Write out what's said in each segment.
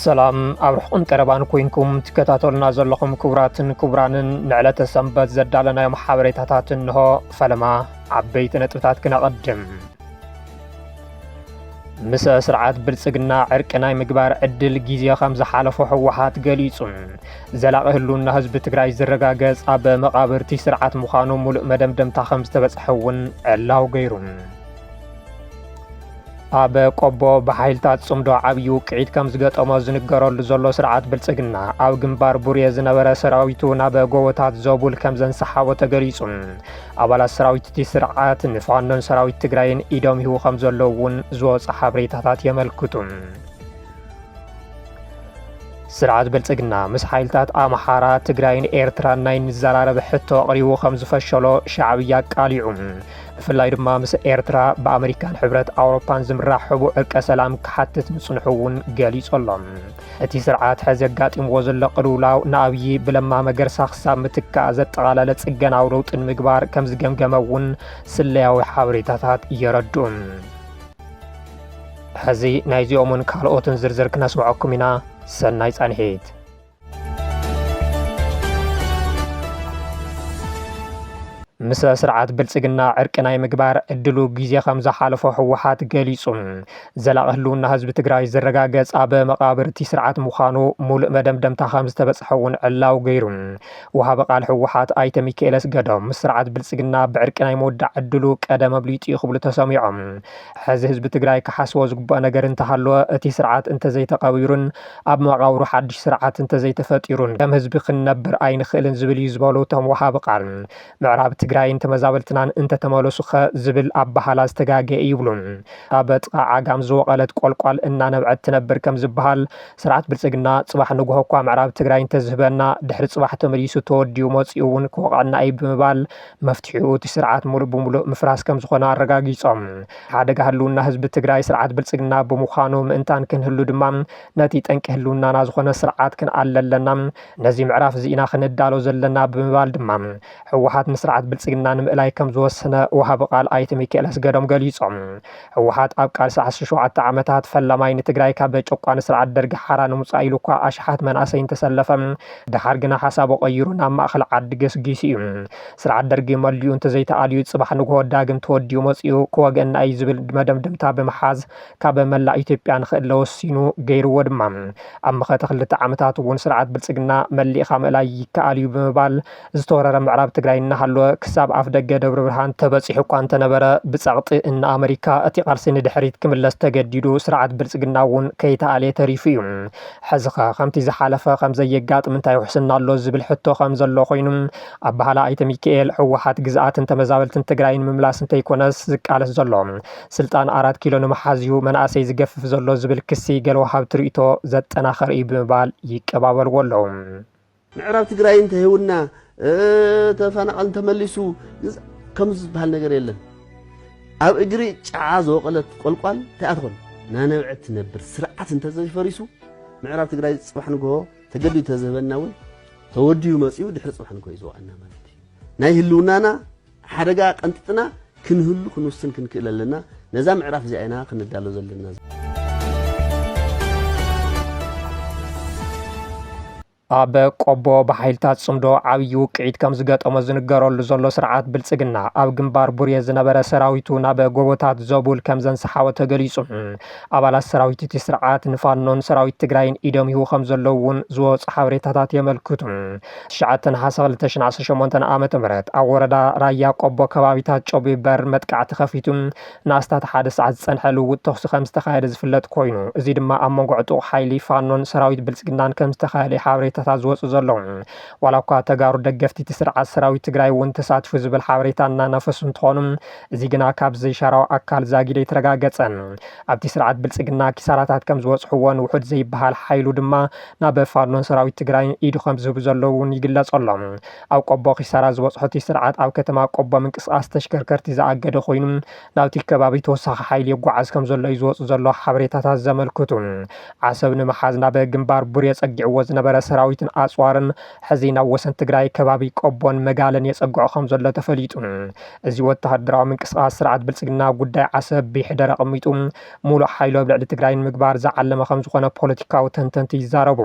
ሰላም አብርሕቁን ቀረባን ኮይንኩም ትከታተሉና ዘለኹም ክቡራትን ክቡራንን ንዕለተ ሰንበት ዘዳለናዮም ሓበሬታታት እንሆ ፈለማ ዓበይቲ ነጥብታት ክነቐድም ምስ ስርዓት ብልጽግና ዕርቂ ናይ ምግባር ዕድል ግዜ ከም ዝሓለፎ ህወሓት ገሊጹ ዘላቒ ህልውና ህዝቢ ትግራይ ዝረጋገጽ ኣብ መቓብርቲ ስርዓት ምዃኑ ሙሉእ መደምደምታ ከም ዝተበጽሐ እውን ዕላው ገይሩ ኣብ ቆቦ ብሓይልታት ጽምዶ ዓብዪ ውቅዒት ከም ዝገጠሞ ዝንገረሉ ዘሎ ስርዓት ብልጽግና ኣብ ግንባር ቡርየ ዝነበረ ሰራዊቱ ናብ ጎቦታት ዘቡል ከም ዘንሰሓቦ ተገሊጹ ኣባላት ሰራዊት እቲ ስርዓት ንፋኖን ሰራዊት ትግራይን ኢዶም ይህቡ ከም ዘለዉ እውን ዝወፁ ሓበሬታታት የመልክቱ ስርዓት ብልጽግና ምስ ሓይልታት ኣምሓራ ትግራይን ኤርትራን ናይ ንዘራረበ ሕቶ ኣቕሪቡ ከም ዝፈሸሎ ሻዕብያ ቃሊዑ ብፍላይ ድማ ምስ ኤርትራ ብኣሜሪካን ሕብረት ኣውሮፓን ዝምራሕ ሕቡዕ ዕርቀ ሰላም ክሓትት ምጽንሑ እውን ገሊጹ ኣሎ እቲ ስርዓት ሕዚ ኣጋጢምዎ ዘሎ ቅልውላው ንኣብዪ ብለማ መገርሳ ክሳብ ምትካእ ዘጠቓለለ ጽገናዊ ለውጥን ምግባር ከም ዝገምገመ እውን ስለያዊ ሓበሬታታት የረድኡ ሕዚ ናይዚኦምን ካልኦትን ዝርዝር ክነስምዐኩም ኢና ሰናይ ጻንሒት ምስ ስርዓት ብልጽግና ዕርቂ ናይ ምግባር ዕድሉ ግዜ ከም ዝሓለፎ ህወሓት ገሊጹ ዘላቒ ህልውና ህዝቢ ትግራይ ዝረጋገጽ ኣብ መቓብርቲ ስርዓት ምዃኑ ሙሉእ መደምደምታ ከም ዝተበጽሐ እውን ዕላው ገይሩ ወሃቢ ቃል ህወሓት ኣይተ ሚካኤለስ ገዶም ምስ ስርዓት ብልጽግና ብዕርቂ ናይ መወዳእ ዕድሉ ቀደም ኣብሊጡ ክብሉ ተሰሚዖም ሕዚ ህዝቢ ትግራይ ክሓስቦ ዝግባእ ነገር እንተሃለወ እቲ ስርዓት እንተዘይተቐቢሩን ኣብ መቓብሩ ሓድሽ ስርዓት እንተዘይተፈጢሩን ከም ህዝቢ ክንነብር ኣይንኽእልን ዝብል እዩ ዝበሉ እቶም ወሃቢ ቃል ምዕራብ ትግራይን ተመዛበልትናን እንተተመለሱ ዝብል ኣባሃላ ዝተጋገየ ይብሉን ኣብ ጥቓ ዓጋም ዝወቐለት ቆልቋል እናነብዐት ትነብር ከም ዝበሃል ስርዓት ብልጽግና ጽባሕ ንግሆ እኳ ምዕራብ ትግራይ እንተዝህበና ድሕሪ ጽባሕ ተመሊሱ ተወዲኡ መጺኡ እውን ክወቕዐና እዩ ብምባል መፍትሒኡ እቲ ስርዓት ሙሉእ ብምሉእ ምፍራስ ከም ዝኾነ ኣረጋጊጾም ሓደጋ ህልውና ህዝቢ ትግራይ ስርዓት ብልጽግና ብምዃኑ ምእንታን ክንህሉ ድማ ነቲ ጠንቂ ህልውናና ዝኾነ ስርዓት ክንኣለለና ነዚ ምዕራፍ እዚ ኢና ክንዳሎ ዘለና ብምባል ድማ ህወሓት ንስርዓት ብልጽግና ንምእላይ ከም ዝወሰነ ወሃቢ ቃል ኣይተ ሚካኤለስ ገዶም ገሊጾም ህወሓት ኣብ ቃልሲ 17 ዓመታት ፈላማይ ንትግራይ ካብ ጨቋኒ ስርዓት ደርጊ ሓራ ንምውፃእ ኢሉ እኳ ኣሽሓት መናእሰይ እንተሰለፈ ድሓር ግና ሓሳቡ ቀይሩ ናብ ማእኸል ዓዲ ገስጊሱ እዩ ስርዓት ደርጊ መሊኡ እንተዘይተኣልዩ ጽባሕ ንግሆ ዳግም ተወዲኡ መጺኡ ክወግአና እዩ ዝብል መደምደምታ ብምሓዝ ካብ መላእ ኢትዮጵያ ንኽእል ወሲኑ ገይርዎ ድማ ኣብ መኸተ 2 ዓመታት እውን ስርዓት ብልጽግና መሊእኻ ምእላይ ይከኣል እዩ ብምባል ዝተወረረ ምዕራብ ትግራይ እናሃለወ ክሳብ ኣፍ ደገ ደብረ ብርሃን ተበፂሑ እኳ እንተነበረ ብጸቕጢ እነ ኣሜሪካ እቲ ቃልሲ ንድሕሪት ክምለስ ተገዲዱ ስርዓት ብልጽግና እውን ከይተኣልየ ተሪፉ እዩ ሕዚ ኸ ከምቲ ዝሓለፈ ከም ዘየጋጥም እንታይ ውሕስና ኣሎ ዝብል ሕቶ ከም ዘሎ ኮይኑ ኣብ ባህላ ኣይተ ሚካኤል ህወሓት ግዝኣትን ተመዛበልትን ትግራይን ምምላስ እንተይኮነስ ዝቃለስ ዘሎ ስልጣን 4 ኪሎ ንምሓዝ እዩ መናእሰይ ዝገፍፍ ዘሎ ዝብል ክሲ ገለ ወሃብ ትርኢቶ ዘጠናኸር እዩ ብምባል ይቀባበልዎ ኣለዉ ምዕራብ ትግራይ እንተህውና ተፈናቀል ተመሊሱ ከም ዝበሃል ነገር የለን ኣብ እግሪ ጫዓ ዝወቐለት ቆልቋል ተኣትኾን ናነብዐት ትነብር ስርዓት እንተዘይፈሪሱ ምዕራብ ትግራይ ጽባሕ ንግሆ ተገዲዱ ተዝህበና እውን ተወዲኡ መጺኡ ድሕሪ ጽባሕ ንግሆ ይዘዋና ማለት እዩ ናይ ህልውናና ሓደጋ ቀንጥጥና ክንህሉ ክንውስን ክንክእል ኣለና ነዛ ምዕራፍ እዚኣ ኢና ክንዳሎ ዘለና ኣብ ቆቦ ብሓይልታት ጽምዶ ዓብዪ ውቅዒት ከም ዝገጠሞ ዝንገረሉ ዘሎ ስርዓት ብልጽግና ኣብ ግንባር ቡርየ ዝነበረ ሰራዊቱ ናብ ጎቦታት ዘቡል ከም ዘንሰሓቦ ተገሊጹ ኣባላት ሰራዊት እቲ ስርዓት ንፋኖን ሰራዊት ትግራይን ኢዶም ይህቡ ከም ዘለዉ እውን ዝወፁ ሓበሬታታት የመልክቱ 9 ነሓሰ 2018 ዓመተ ምህረት ኣብ ወረዳ ራያ ቆቦ ከባቢታት ጮቢ በር መጥቃዕቲ ከፊቱ ንኣስታት 1 ሰዓት ዝጸንሐ ልውውጥ ተኽሲ ከም ዝተኻየደ ዝፍለጥ ኮይኑ እዚ ድማ ኣብ መንጎ ዕጡቕ ሓይሊ ፋኖን ሰራዊት ብልጽግናን ከም ዝተኻየደ ሓበሬታ ዝወፁ ዘለዉ ዋላ እኳ ተጋሩ ደገፍቲ እቲ ስርዓት ሰራዊት ትግራይ እውን ተሳትፉ ዝብል ሓበሬታ እናነፈሱ እንትኾኑ እዚ ግና ካብ ዘይሻራዊ ኣካል ዛጊደ ይተረጋገፀን ኣብቲ ስርዓት ብልጽግና ኪሳራታት ከም ዝበፅሕዎን ውሑድ ዘይበሃል ሓይሉ ድማ ናብ ፋኖን ሰራዊት ትግራይን ኢዱ ከም ዝህቡ ዘለዉ እውን ይግለጽ ኣሎ ኣብ ቆቦ ኪሳራ ዝበፅሖ እቲ ስርዓት ኣብ ከተማ ቆቦ ምንቅስቓስ ተሽከርከርቲ ዝኣገደ ኮይኑ ናብቲ ከባቢ ተወሳኺ ሓይሊ የጓዓዝ ከም ዘሎ እዩ ዝወፁ ዘሎ ሓበሬታታት ዘመልክቱ ዓሰብ ንምሓዝ ናብ ግንባር ቡርየ ፀጊዕዎ ዝነበረ ሰራዊት ሰራዊትን ኣጽዋርን ሕዚ ናብ ወሰን ትግራይ ከባቢ ቆቦን መጋለን የጸግዑ ከም ዘሎ ተፈሊጡ እዚ ወተሃደራዊ ምንቅስቓስ ስርዓት ብልጽግና ጉዳይ ዓሰብ ብሕደረ ቀሚጡ ሙሉእ ሓይሎ ብልዕሊ ትግራይ ንምግባር ዝዓለመ ከም ዝኾነ ፖለቲካዊ ተንተንቲ ይዛረቡ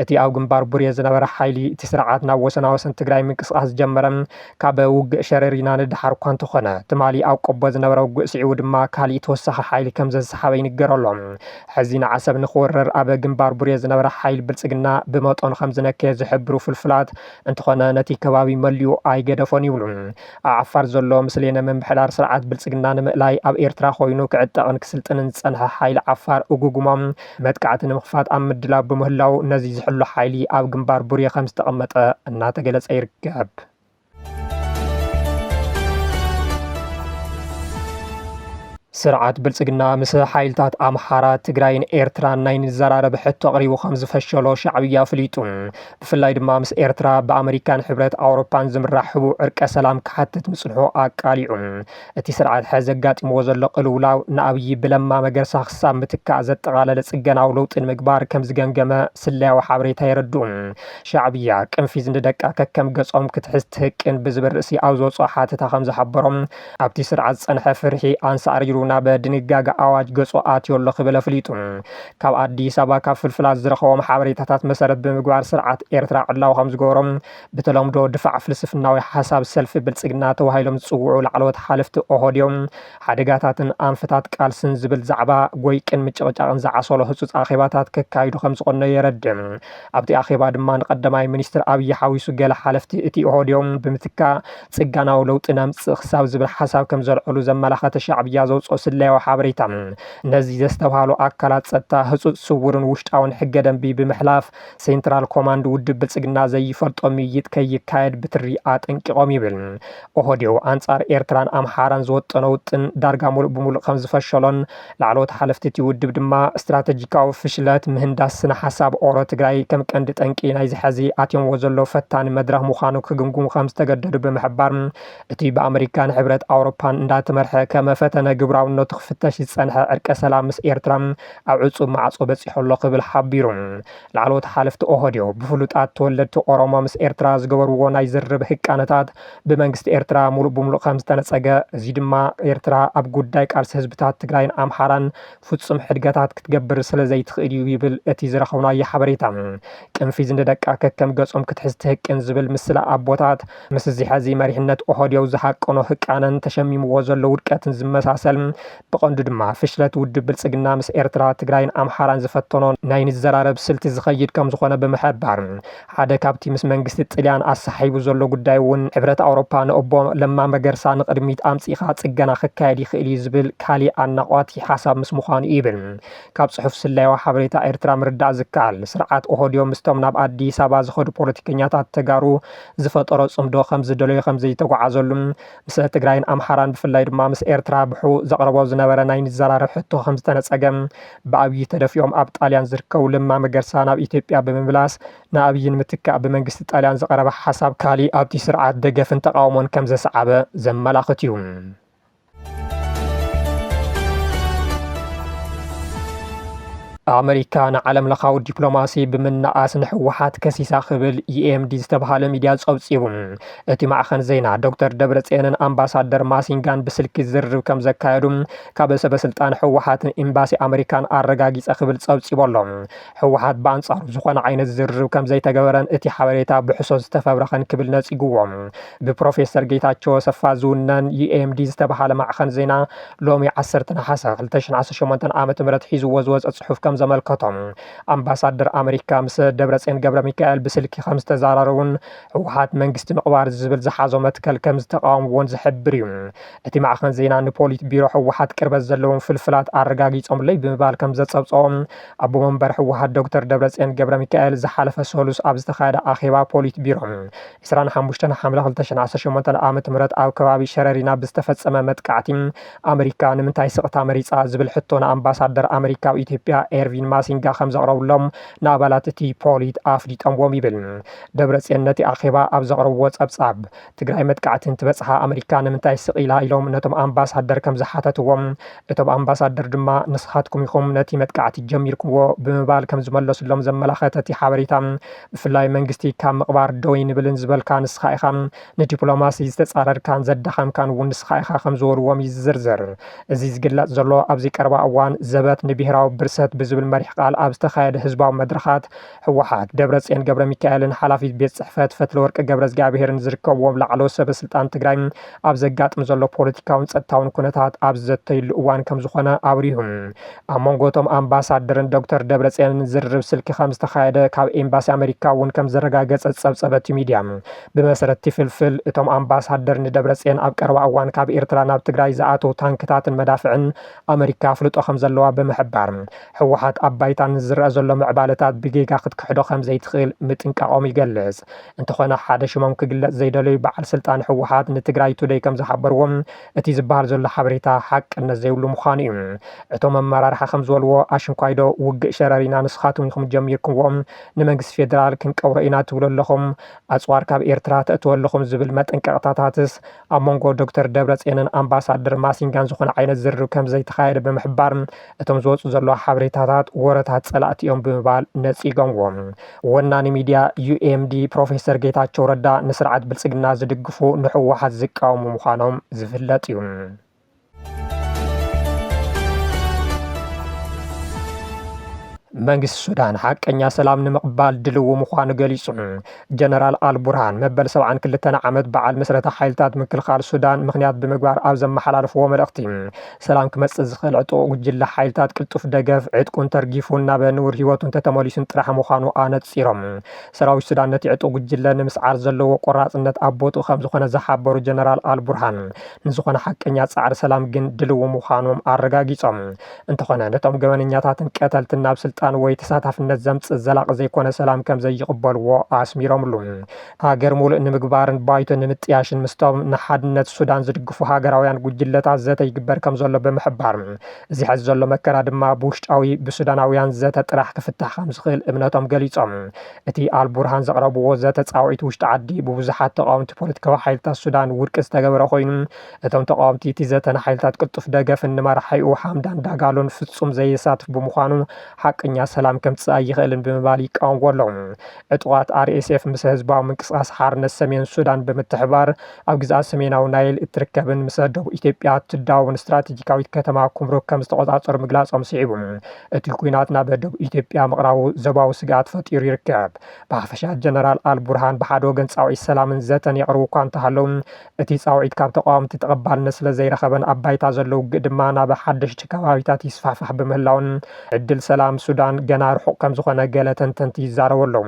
እቲ ኣብ ግንባር ቡርየ ዝነበረ ሓይሊ እቲ ስርዓት ናብ ወሰን ትግራይ ምንቅስቓስ ጀመረ ካብ ውግእ ሸረሪና ንድሓር እኳ እንተኾነ ትማሊ ኣብ ቆቦ ዝነበረ ውግእ ስዒቡ ድማ ካሊእ ተወሳኺ ሓይሊ ከም ዘሰሓበ ይንገረሎም ሕዚ ንዓሰብ ንኽወረር ኣብ ግንባር ቡርየ ዝነበረ ሓይሊ ብልጽግና ብመጠኑ ከም ዝነከየ ዝሕብሩ ፍልፍላት እንተኾነ ነቲ ከባቢ መሊኡ ኣይገደፎን ይብሉ ኣብ ዓፋር ዘሎ ምስሌነ ምምሕዳር ስርዓት ብልጽግና ንምእላይ ኣብ ኤርትራ ኮይኑ ክዕጠቕን ክስልጥንን ዝጸንሐ ሓይሊ ዓፋር እጉጉሞም መጥቃዕቲ ንምኽፋት ኣብ ምድላው ብምህላው ነዚ ዝሕሉ ሓይሊ ኣብ ግንባር ቡርየ ከም ዝተቐመጠ እናተገለጸ ይርከብ ስርዓት ብልጽግና ምስ ሓይልታት ኣምሓራ ትግራይን ኤርትራን ናይ ንዘራረብ ሕቶ ኣቕሪቡ ከም ዝፈሸሎ ሻዕብያ ኣፍሊጡ ብፍላይ ድማ ምስ ኤርትራ ብኣሜሪካን ሕብረት ኣውሮፓን ዝምራሕ ህቡዕ ዕርቀ ሰላም ክሓትት ምጽንሑ ኣቃሊዑ እቲ ስርዓት ሕዚ ዘጋጢምዎ ዘሎ ቅልውላው ንኣብይ ብለማ መገርሳ ክሳብ ምትካእ ዘጠቓለለ ጽገናዊ ለውጢ ንምግባር ከም ዝገምገመ ስላያዊ ሓበሬታ የረድኡ ሻዕብያ ቅንፊዝ ንደቃ ከከም ገጾም ክትሕዝ ትህቅን ብዝብል ርእሲ ኣብ ዘውፅኦ ሓተታ ከም ዝሓበሮም ኣብቲ ስርዓት ዝጸንሐ ፍርሒ ኣንሳዕሪሩ ናብ ድንጋጌ ኣዋጅ ገጾ ኣትዮ ክብል ኣፍሊጡ ካብ ኣዲስ ኣበባ ካብ ፍልፍላት ዝረኸቦም ሓበሬታታት መሰረት ብምግባር ስርዓት ኤርትራ ዕላው ከም ዝገበሮም ብተለምዶ ድፋዕ ፍልስፍናዊ ሓሳብ ሰልፊ ብልጽግና ተባሂሎም ዝጽውዑ ላዕለዎት ሓለፍቲ ኦህዴዮም ሓደጋታትን ኣንፍታት ቃልስን ዝብል ዛዕባ ጎይቅን ምጭቕጫቕን ዝዓሰሎ ህጹጽ ኣኼባታት ከካይዱ ከም ዝቆነ የረድም ኣብቲ ኣኼባ ድማ ንቀዳማይ ሚኒስትር ኣብይ ሓዊሱ ገለ ሓለፍቲ እቲ ኦህዴዮም ብምትካእ ጽጋናዊ ለውጢ ነምጽእ ክሳብ ዝብል ሓሳብ ከም ዘልዕሉ ዘመላኸተ ሻዕብያ ዘውፅኦ ስላያዊ ሓበሬታ ነዚ ዝተባሃሉ ኣካላት ጸጥታ ህጹጽ ስውርን ውሽጣውን ሕገ ደንቢ ብምሕላፍ ሴንትራል ኮማንድ ውድብ ብልጽግና ዘይፈልጦ ምይይጥ ከይካየድ ብትሪ ኣጠንቂቖም ይብል ኦህዴው ኣንጻር ኤርትራን ኣምሓራን ዝወጠነ ውጥን ዳርጋ ሙሉእ ብሙሉእ ከም ዝፈሸሎን ላዕለዎት ሓለፍቲ እቲ ውድብ ድማ ስትራቴጂካዊ ፍሽለት ምህንዳስ ስነ ሓሳብ ኦሮ ትግራይ ከም ቀንዲ ጠንቂ ናይ ዝሕዚ ኣትዮምዎ ዘሎ ፈታኒ መድረኽ ምዃኑ ክግምግሙ ከም ዝተገደዱ ብምሕባር እቲ ብኣሜሪካን ሕብረት ኣውሮፓን እንዳተመርሐ ከመፈተነ ግብራውነቱ ክፍተሽ ዝጸንሐ ዕርቀ ሰላም ምስ ኤርትራ ኣብ ዕጹብ ማዕጾ በጺሖሎ ክብል ሓቢሩ ላዕለዎት ሓለፍቲ ኦህዴው ብፍሉጣት ተወለድቲ ኦሮሞ ምስ ኤርትራ ዝገበርዎ ናይ ዝርብ ህቃነታት ብመንግስቲ ኤርትራ ሙሉእ ብሙሉእ ከም ዝተነጸገ እዚ ድማ ኤርትራ ኣብ ጉዳይ ቃልሲ ህዝብታት ትግራይን ኣምሓራን ፍጹም ሕድገታት ክትገብር ስለ ዘይትኽእል እዩ ይብል እቲ ዝረኸብናዮ ሓበሬታ ቅንፊዝ ንደቃ ከከም ገጾም ክትሕዝ ትህቅን ዝብል ምስላ ኣቦታት ምስ እዚ ሕዚ መሪሕነት ኦህዴው ዝሓቀኖ ህቃነን ተሸሚምዎ ዘሎ ውድቀትን ዝመሳሰል ብቐንዱ ድማ ፍሽለት ውድብ ብልጽግና ምስ ኤርትራ ትግራይን ኣምሓራን ዝፈተኖ ናይ ንዘራረብ ስልቲ ዝኸይድ ከም ዝኾነ ብምሕባር ሓደ ካብቲ ምስ መንግስቲ ጥልያን ኣሰሓይቡ ዘሎ ጉዳይ እውን ሕብረት ኣውሮፓ ንኦቦ ለማ መገርሳ ንቅድሚት ኣምጺኻ ጽገና ክካየድ ይኽእል እዩ ዝብል ካሊእ ኣናቋቲ ሓሳብ ምስ ምዃኑ ይብል ካብ ጽሑፍ ስላያዊ ሓበሬታ ኤርትራ ምርዳእ ዝከኣል ስርዓት ኦህዴው ምስቶም ናብ ኣዲስ ኣበባ ዝኸዱ ፖለቲከኛታት ተጋሩ ዝፈጠሮ ጽምዶ ከም ዝደለዩ ከም ዘይተጓዓዘሉ ምስ ትግራይን ኣምሓራን ብፍላይ ድማ ምስ ኤርትራ ብሑ ዘቕረቦ ዝነበረ ናይ ንዘራረብ ሕቶ ከም ዝተነጸገ ብኣብይ ተደፊኦም ኣብ ጣልያን ዝርከቡ ለማ መገርሳ ናብ ኢትዮጵያ ብምምላስ ንኣብይን ምትካእ ብመንግስቲ ጣልያን ዝቐረበ ሓሳብ ካሊእ ኣብቲ ስርዓት ደገፍን ተቃውሞን ከም ዘሰዓበ ዘመላኽት እዩ ኣሜሪካ ንዓለም ለኻዊ ዲፕሎማሲ ብምንኣስ ንሕወሓት ከሲሳ ክብል EMD ዝተባሃለ ሚድያ ጸብጺቡ እቲ ማዕኸን ዜና ዶክተር ደብረጽዮንን ኣምባሳደር ማሲንጋን ብስልኪ ዝርርብ ከም ዘካየዱ ካብ ሰበስልጣን ሕወሓትን ኤምባሲ ኣሜሪካን ኣረጋጊጸ ክብል ጸብጺቦሎም ሕወሓት በኣንጻሩ ዝኾነ ዓይነት ዝርርብ ከም ዘይተገበረን እቲ ሓበሬታ ብሕሶት ዝተፈብረኸን ክብል ነጺግዎም ብፕሮፌሰር ጌታቸው ሰፋ ዝውነን EMD ዝተባሃለ ማዕኸን ዜና ሎሚ 10 ነሓሰ 2018 ዓ.ም ሒዝዎ ዝወፀ ጽሑፍ ከም ዘመልከቶም ኣምባሳደር ኣሜሪካ ምስ ደብረጽዮን ገብረ ሚካኤል ብስልኪ ከም ዝተዛረሩን ሕወሓት መንግስቲ ምቕባር ዝብል ዝሓዞ መትከል ከም ዝተቃወምዎን ዝሕብር እዩ እቲ ማዕኸን ዜና ንፖሊት ቢሮ ሕወሓት ቅርበት ዘለዎም ፍልፍላት ኣረጋጊጾምለይ ብምባል ከም ዘጸብጾም ኣቦ መንበር ሕወሓት ዶክተር ደብረጽዮን ገብረ ሚካኤል ዝሓለፈ ሰሉስ ኣብ ዝተኻየደ ኣኼባ ፖሊት ቢሮ 25 ሐምለ 2018 ዓ.ም ኣብ ከባቢ ሸረሪና ብዝተፈጸመ መጥቃዕቲ ኣሜሪካ ንምንታይ ስቕታ መሪፃ ዝብል ሕቶ ንኣምባሳደር ኣሜሪካ ኣብ ኢትዮጵያ ኤርቪን ማሲንጋ ከም ዘቕረቡሎም ንኣባላት እቲ ፖሊት ኣፍሊጦምዎም ይብል። ደብረጽዮን ነቲ ኣኼባ ኣብ ዘቕረብዎ ጸብጻብ ትግራይ መጥቃዕትን ትበጽሓ ኣሜሪካ ንምንታይ ስቕኢላ ኢሎም ነቶም ኣምባሳደር ከም ዝሓተትዎም እቶም ኣምባሳደር ድማ ንስኻትኩም ኢኹም ነቲ መጥቃዕቲ ጀሚርክዎ ብምባል ከም ዝመለሱሎም ዘመላኸተ እቲ ሓበሬታ ብፍላይ መንግስቲ ካብ ምቕባር ደው ይንብልን ዝበልካ ንስኻ ኢኻ ንዲፕሎማሲ ዝተጻረርካን ዘዳኸምካን እውን ንስኻ ኢኻ ከም ዝበልዎም ይዝርዝር። እዚ ዝግለጽ ዘሎ ኣብዚ ቀረባ እዋን ዘበት ንብሔራዊ ብርሰት ብዝብል መሪሕ ቃል ኣብ ዝተኻየደ ህዝባዊ መድረኻት ህወሓት ደብረጽዮን ገብረ ሚካኤልን ሓላፊት ቤት ጽሕፈት ፈትለወርቂ ገብረ እግዚኣብሔርን ዝርከብዎም ላዕለወ ሰበስልጣን ትግራይ ኣብ ዘጋጥም ዘሎ ፖለቲካውን ጸጥታውን ኩነታት ኣብ ዘተይሉ እዋን ከም ዝኾነ ኣብሪሁ ኣብ መንጎቶም ኣምባሳደርን ዶክተር ደብረጽዮንን ዝርርብ ስልኪ ከም ዝተኻየደ ካብ ኤምባሲ ኣሜሪካ እውን ከም ዘረጋገጸ ጸብጸበቲ ሚድያ ብመሰረት ትፍልፍል እቶም ኣምባሳደር ንደብረጽዮን ኣብ ቀረባ እዋን ካብ ኤርትራ ናብ ትግራይ ዝኣተው ታንክታትን መዳፍዕን ኣሜሪካ ፍልጦ ከም ዘለዋ ብምሕባር ህወሓት ኣብ ባይታን ዝረአ ዘሎ ምዕባለታት ብጌጋ ክትክሕዶ ከም ዘይትኽእል ምጥንቃቖም ይገልጽ። እንተኾነ ሓደ ሽሞም ክግለጽ ዘይደለዩ በዓል ስልጣን ህወሓት ንትግራይ ቱደይ ከም ዝሓበርዎም እቲ ዝበሃል ዘሎ ሓበሬታ ሓቅነት ዘይብሉ ምዃኑ እዩ። እቶም ኣመራርሓ ከም ዝበልዎ ኣሽንኳይዶ ውግእ ሸረሪና ንስኻትኩም ኢኹም ጀሚርክዎም ንመንግስቲ ፌደራል ክንቀብሮ ኢና ትብሉ ኣለኹም ኣጽዋር ካብ ኤርትራ ተእትወለኹም ዝብል መጠንቀቕታታትስ ኣብ መንጎ ዶክተር ደብረጽዮንን ኣምባሳደር ማሲንጋን ዝኾነ ዓይነት ዝርርብ ከም ዘይተኻየደ ብምሕባር እቶም ዝወፁ ዘሎ ሓበሬታታት ወረታት ጸላእቲ እዮም ብምባል ነጺጎምዎም። ወናኒ ሚድያ ዩኤምዲ ፕሮፌሰር ጌታቸው ረዳ ንስርዓት ብልጽግና ዝድግፉ ንህወሓት ዝቃወሙ ምዃኖም ዝፍለጥ እዩ። መንግስቲ ሱዳን ሓቀኛ ሰላም ንምቕባል ድልው ምዃኑ ገሊጹ። ጀነራል አልቡርሃን መበል 72 ዓመት በዓል ምስረታ ሓይልታት ምክልኻል ሱዳን ምክንያት ብምግባር ኣብ ዘመሓላልፍዎ መልእኽቲ ሰላም ክመጽእ ዝኽእል ዕጡቕ ጉጅለ ሓይልታት ቅልጡፍ ደገፍ ዕጥቁን ተርጊፉን ናብ ንቡር ህይወቱን ተተመሊሱን ጥራሕ ምዃኑ ኣነጺሮም። ሰራዊት ሱዳን ነቲ ዕጡቕ ጉጅለ ንምስዓር ዘለዎ ቆራጽነት ኣብ ቦትኡ ከም ዝኾነ ዝሓበሩ ጀነራል አልቡርሃን ንዝኾነ ሓቀኛ ጻዕሪ ሰላም ግን ድልው ምዃኖም ኣረጋጊጾም። እንተኾነ ነቶም ገበነኛታትን ቀተልትን ናብ ስልጣን ወይ ተሳታፍነት ዘምጽእ ዘላቕ ዘይኮነ ሰላም ከም ዘይቕበልዎ ኣስሚሮምሉ። ሃገር ሙሉእ ንምግባርን ባይቶ ንምጥያሽን ምስቶም ንሓድነት ሱዳን ዝድግፉ ሃገራውያን ጉጅለታት ዘተ ይግበር ከም ዘሎ ብምሕባር እዚ ሕዚ ዘሎ መከራ ድማ ብውሽጣዊ ብሱዳናውያን ዘተ ጥራሕ ክፍታሕ ከም ዝኽእል እምነቶም ገሊጾም። እቲ አልቡርሃን ዘቕረብዎ ዘተ ጻውዒት ውሽጢ ዓዲ ብብዙሓት ተቃወምቲ ፖለቲካዊ ሓይልታት ሱዳን ውድቂ ዝተገበረ ኮይኑ እቶም ተቃወምቲ እቲ ዘተ ንሓይልታት ቅልጡፍ ደገፍን ንመራሒኡ ሓምዳን ዳጋሎን ፍጹም ዘየሳትፍ ብምዃኑ ሓቀኛ ሰላም ከምጽእ ኣይኽእልን ብምባል ይቃወምዎ ኣለዉ። ዕጡቓት RSF ምስ ህዝባዊ ምንቅስቓስ ሓርነት ሰሜን ሱዳን ብምትሕባር ኣብ ግዝኣት ሰሜናዊ ናይል እትርከብን ምስ ደቡብ ኢትዮጵያ ትዳውን ስትራቴጂካዊት ከተማ ኩምሩክ ከም ዝተቆጻጸሩ ምግላጾም ስዒቡ እቲ ኩናት ናብ ደቡብ ኢትዮጵያ ምቕራቡ ዞባዊ ስጋት ፈጢሩ ይርከብ። ብሓፈሻ ጀነራል አልቡርሃን ብሓደ ወገን ጻውዒት ሰላምን ዘተን የቕርቡ እኳ እንተሃለዉ እቲ ጻውዒት ካብ ተቃወምቲ ተቐባልነት ስለ ዘይረኸበን ኣብ ባይታ ዘሎ ውግእ ድማ ናብ ሓደሽቲ ከባቢታት ይስፋሕፋሕ ብምህላውን ዕድል ሰላም ሱዳን ገና ርሑቕ ከም ዝኾነ ገለ ተንተንቲ ይዛረቡ ኣለዉ።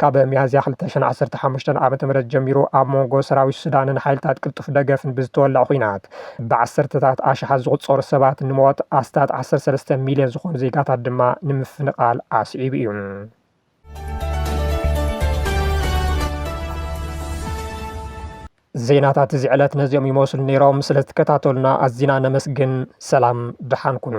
ካብ ሚያዝያ 2015 ዓ.ም ጀሚሩ ኣብ መንጎ ሰራዊት ሱዳንን ሓይልታት ቅልጡፍ ደገፍን ብዝተወልዐ ኩናት ብዓሰርተታት ኣሽሓት ዝቑጸሩ ሰባት ንሞት ኣስታት 13 ሚልዮን ዝኾኑ ዜጋታት ድማ ንምፍንቓል ኣስዒቡ እዩ። ዜናታት እዚ ዕለት ነዚኦም ይመስሉ ነይሮም። ስለ ዝተከታተሉና ኣዝና ነመስግን። ሰላም ድሓን ኩኑ።